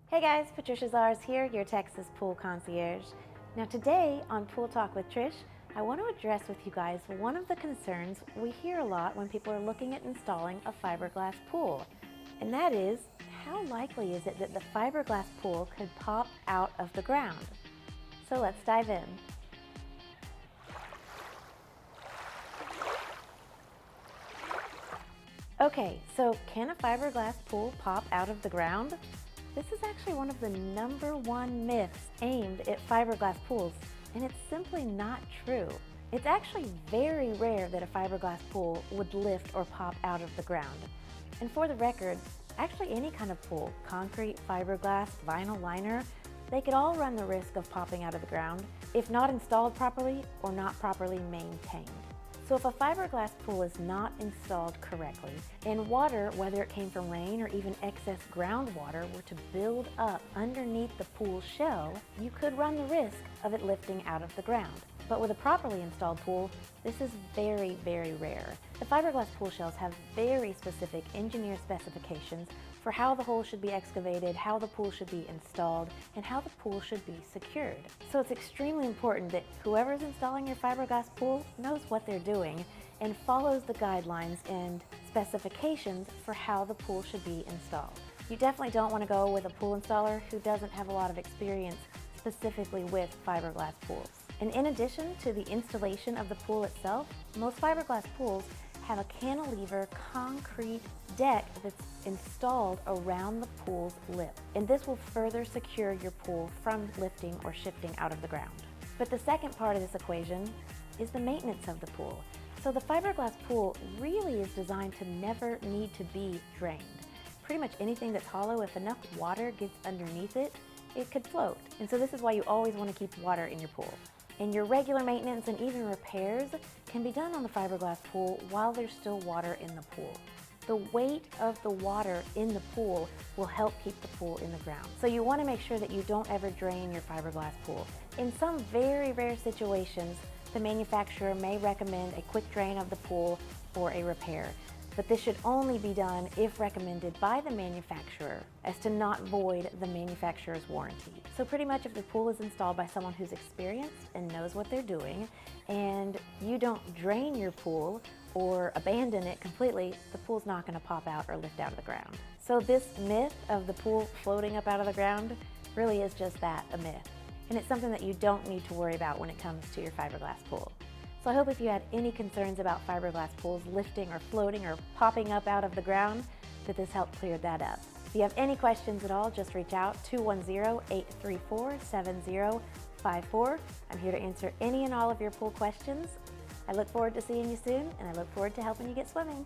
Hey guys, Patricia Zars here, your Texas pool concierge. Now today on Pool Talk with Trish, I want to address with you guys one of the concerns we hear a lot when people are looking at installing a fiberglass pool. And that is, how likely is it that the fiberglass pool could pop out of the ground? So let's dive in. Okay, so can a fiberglass pool pop out of the ground? This is actually one of the #1 myths aimed at fiberglass pools, and it's simply not true. It's actually very rare that a fiberglass pool would lift or pop out of the ground. And for the record, actually any kind of pool, concrete, fiberglass, vinyl liner, they could all run the risk of popping out of the ground if not installed properly or not properly maintained. So if a fiberglass pool is not installed correctly, and water, whether it came from rain or even excess groundwater, were to build up underneath the pool shell, you could run the risk of it lifting out of the ground. But with a properly installed pool, this is very, very rare. The fiberglass pool shells have very specific engineer specifications for how the hole should be excavated, how the pool should be installed, and how the pool should be secured. So it's extremely important that whoever is installing your fiberglass pool knows what they're doing and follows the guidelines and specifications for how the pool should be installed. You definitely don't want to go with a pool installer who doesn't have a lot of experience specifically with fiberglass pools. And in addition to the installation of the pool itself, most fiberglass pools have a cantilever concrete deck that's installed around the pool's lip. And this will further secure your pool from lifting or shifting out of the ground. But the second part of this equation is the maintenance of the pool. So the fiberglass pool really is designed to never need to be drained. Pretty much anything that's hollow, if enough water gets underneath it, it could float. And so this is why you always want to keep water in your pool. And your regular maintenance and even repairs can be done on the fiberglass pool while there's still water in the pool. The weight of the water in the pool will help keep the pool in the ground. So you want to make sure that you don't ever drain your fiberglass pool. In some very rare situations, the manufacturer may recommend a quick drain of the pool for a repair. But this should only be done if recommended by the manufacturer, as to not void the manufacturer's warranty. So pretty much if the pool is installed by someone who's experienced and knows what they're doing, and you don't drain your pool or abandon it completely, the pool's not going to pop out or lift out of the ground. So this myth of the pool floating up out of the ground really is just that, a myth. And it's something that you don't need to worry about when it comes to your fiberglass pool. So I hope if you had any concerns about fiberglass pools lifting or floating or popping up out of the ground, that this helped clear that up. If you have any questions at all, just reach out 210-834-7054. I'm here to answer any and all of your pool questions. I look forward to seeing you soon, and I look forward to helping you get swimming.